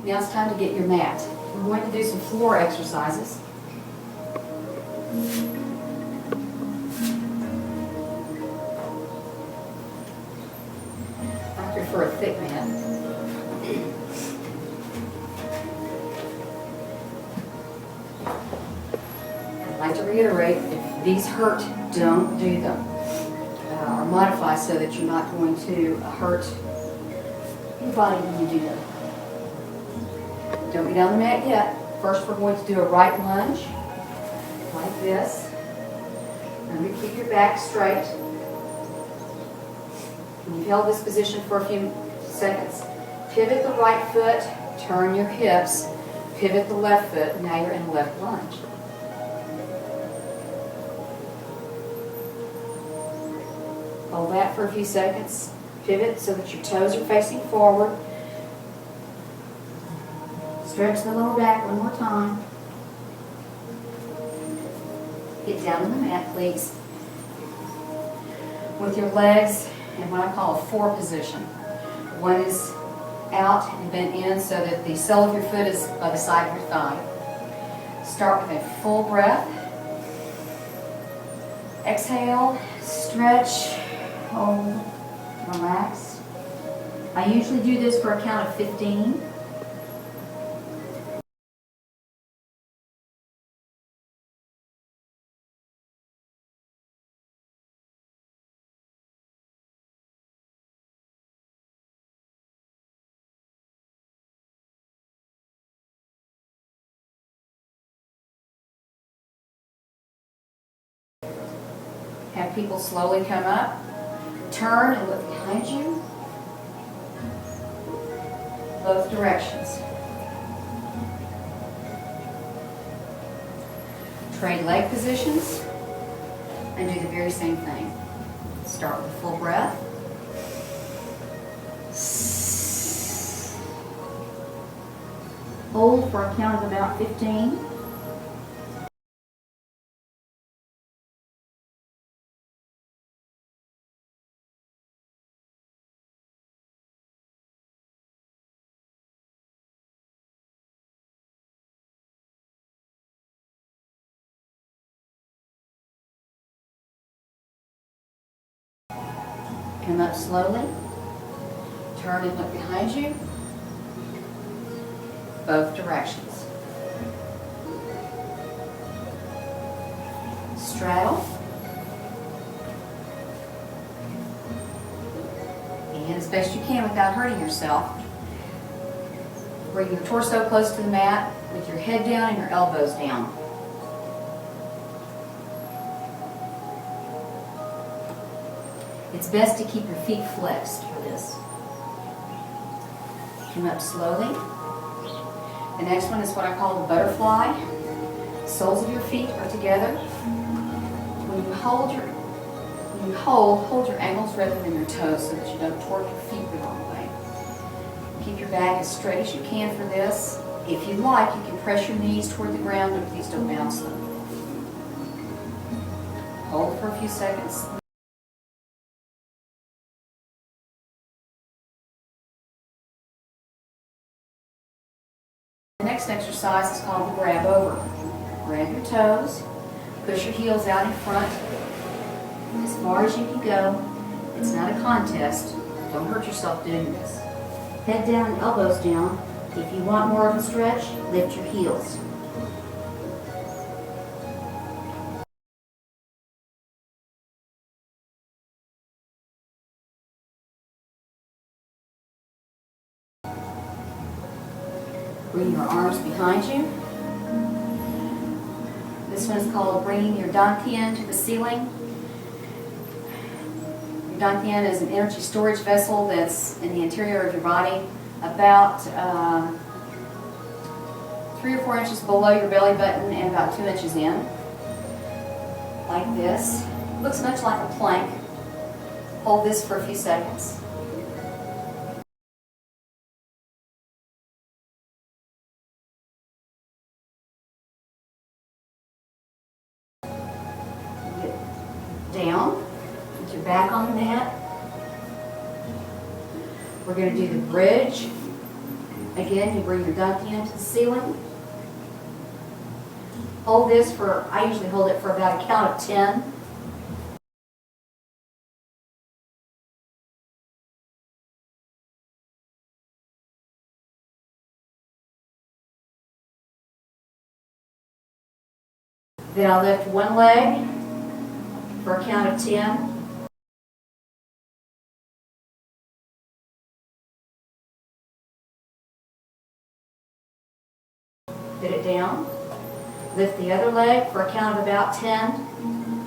Now it's time to get your mat. We're going to do some floor exercises. I prefer a thick mat. I'd like to reiterate, if these hurt, don't do them. Or modify so that you're not going to hurt your body when you do them. Don't get on the mat yet. First we're going to do a right lunge, like this. Remember to keep your back straight. When you've held this position for a few seconds, pivot the right foot, turn your hips, pivot the left foot, now you're in a left lunge. Hold that for a few seconds. Pivot so that your toes are facing forward. Stretch the lower back one more time. Get down on the mat, please. With your legs in what I call a four position. One is out and bent in so that the sole of your foot is by the side of your thigh. Start with a full breath. Exhale, stretch, hold, relax. I usually do this for a count of 15. Have people slowly come up, turn and look behind you, both directions. Trade leg positions and do the very same thing. Start with a full breath. Hold for a count of about 15. Come up slowly, turn and look behind you, both directions. Straddle, and as best you can without hurting yourself, bring your torso close to the mat with your head down and your elbows down. It's best to keep your feet flexed for this. Come up slowly. The next one is what I call the butterfly. Soles of your feet are together. When you hold your ankles rather than your toes so that you don't torque your feet the wrong way. Keep your back as straight as you can for this. If you like, you can press your knees toward the ground, but please don't bounce them. Hold for a few seconds. The next exercise is called the grab over. Grab your toes, push your heels out in front, as far as you can go. It's not a contest. Don't hurt yourself doing this. Head down and elbows down. If you want more of a stretch, lift your heels. Bring your arms behind you. This one is called bringing your dantian to the ceiling. Your dantian is an energy storage vessel that's in the interior of your body, about 3 or 4 inches below your belly button and about 2 inches in. Like this. Looks much like a plank. Hold this for a few seconds. Down, with your back on the mat. We're going to do the bridge Again, you bring your duct in to the ceiling. Hold this for, I usually hold it for about a count of 10. Then I'll lift one leg for a count of 10. Put it down. Lift the other leg for a count of about 10.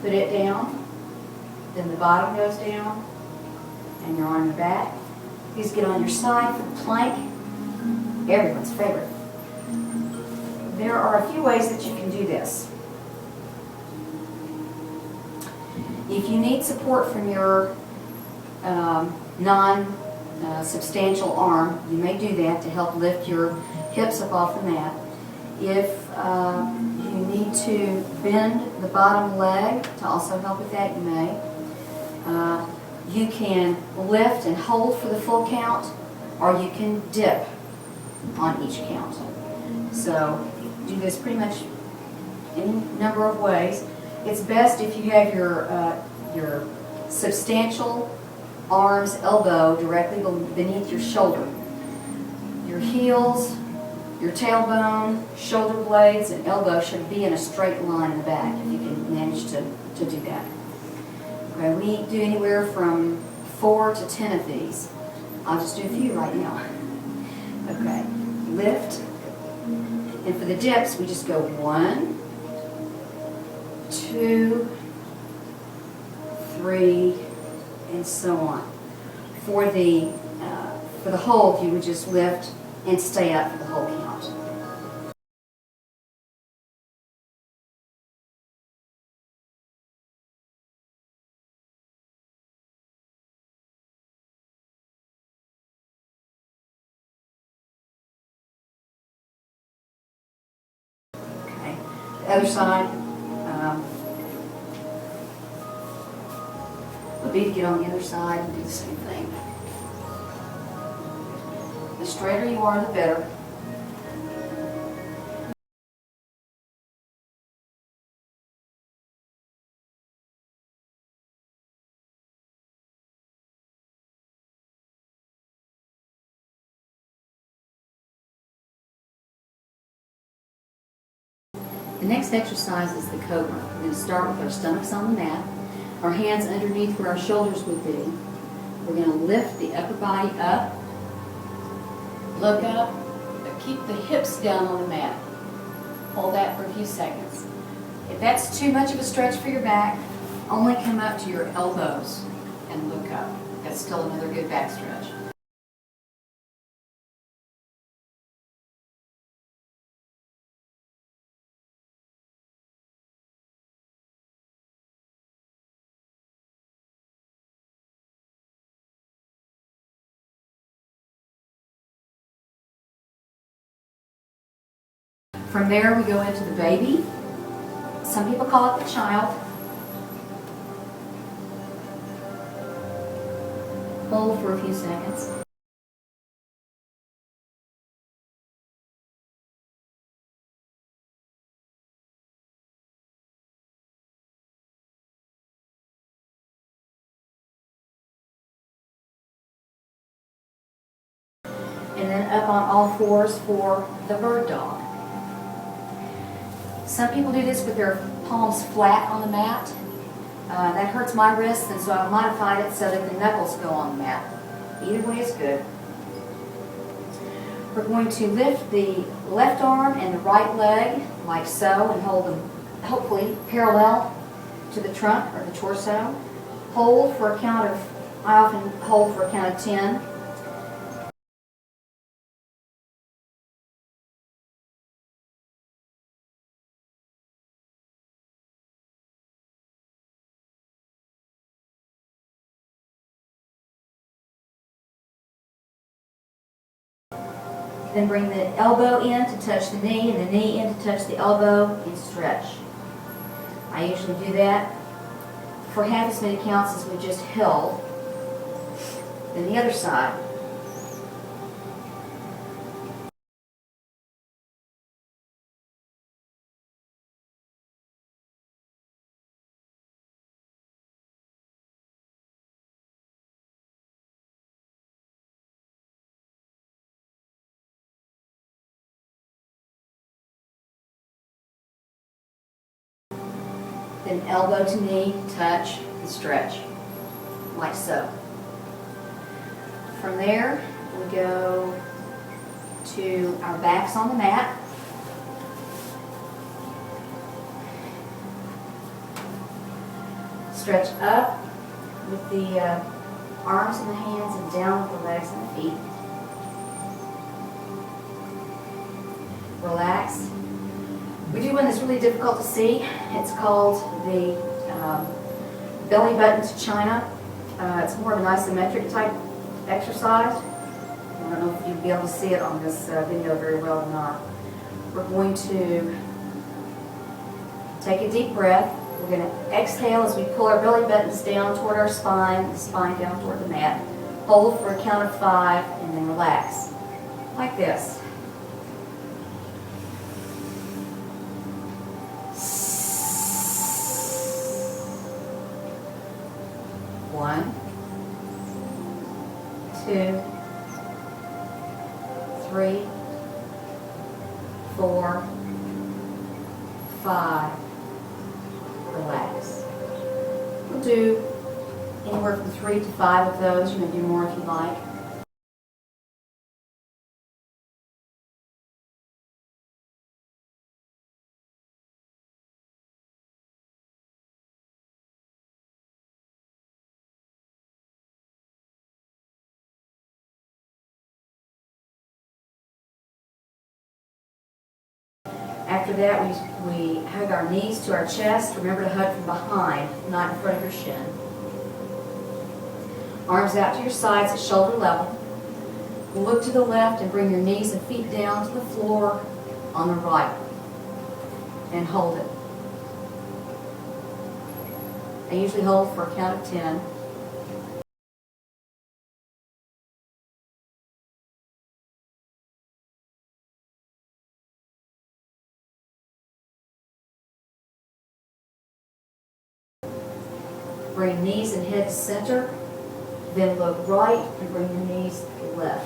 Put it down. Then the bottom goes down. And you're on your back. Please get on your side for the plank. Everyone's favorite. There are a few ways that you can do this. If you need support from your non-substantial arm, you may do that to help lift your hips up off the mat. If you need to bend the bottom leg to also help with that, you may. You can lift and hold for the full count, or you can dip on each count. So do this pretty much any number of ways. It's best if you have your substantial arm's elbow directly beneath your shoulder. Your heels, your tailbone, shoulder blades, and elbow should be in a straight line in the back if you can manage to do that. Okay, we do anywhere from 4 to 10 of these. I'll just do a few right now. Okay, lift. And for the dips, we just go 1, 2, 3, and so on. For the hold, you would just lift and stay up for the whole count. Okay, the other side would be to get on the other side and do the same thing. The straighter you are, the better. The next exercise is the cobra. We're going to start with our stomachs on the mat, our hands underneath where our shoulders would be. We're going to lift the upper body up, look up, but keep the hips down on the mat. Hold that for a few seconds. If that's too much of a stretch for your back, only come up to your elbows and look up. That's still another good back stretch. From there, we go into the baby. Some people call it the child. Hold for a few seconds. And then up on all fours for the bird dog. Some people do this with their palms flat on the mat. That hurts my wrists, and so I've modified it so that the knuckles go on the mat. Either way is good. We're going to lift the left arm and the right leg like so and hold them hopefully parallel to the trunk or the torso. Hold for a count of, I often hold for a count of 10. Then bring the elbow in to touch the knee and the knee in to touch the elbow and stretch. I I usually do that for half as many counts as we just held. Then the other side. Then elbow to knee, touch, and stretch, like so. From there, we go to our backs on the mat. Stretch up with the arms and the hands and down with the legs and the feet. Relax. We do one that's really difficult to see. It's called the belly button to China. It's more of an isometric type exercise. I don't know if you'll be able to see it on this video very well or not. We're going to take a deep breath. We're going to exhale as we pull our belly buttons down toward our spine, the spine down toward the mat. Hold for a count of 5 and then relax. Like this. 1, 2, 3, 4, 5. Relax. We'll do anywhere from 3 to 5 of those. You may do more if you like. After that, we hug our knees to our chest. Remember to hug from behind, not in front of your shin. Arms out to your sides at shoulder level. Look to the left and bring your knees and feet down to the floor on the right. And hold it. I usually hold for a count of 10. Bring knees and head to center, then look right and bring your knees left.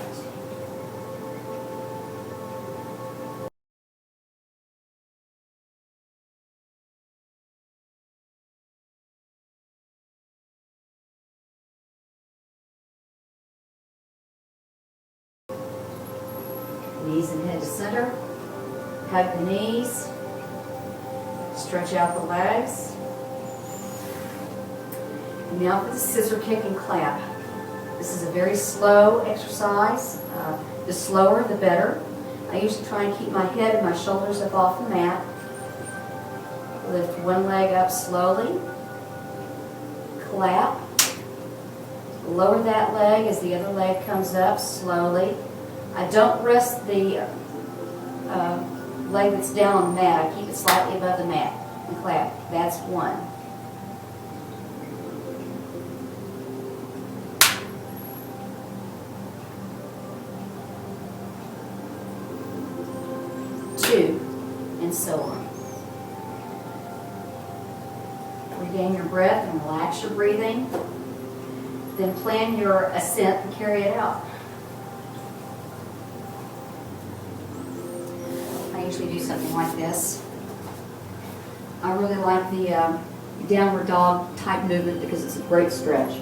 Knees and head to center, hug the knees, stretch out the legs. Now for the scissor kick and clap. This is a very slow exercise. The slower, the better. I usually try and keep my head and my shoulders up off the mat. Lift one leg up slowly. Clap. Lower that leg as the other leg comes up slowly. I don't rest the leg that's down on the mat. I keep it slightly above the mat and clap. That's 1. 2, and so on. Regain your breath and relax your breathing. Then plan your ascent and carry it out. I usually do something like this. I really like the downward dog type movement because it's a great stretch.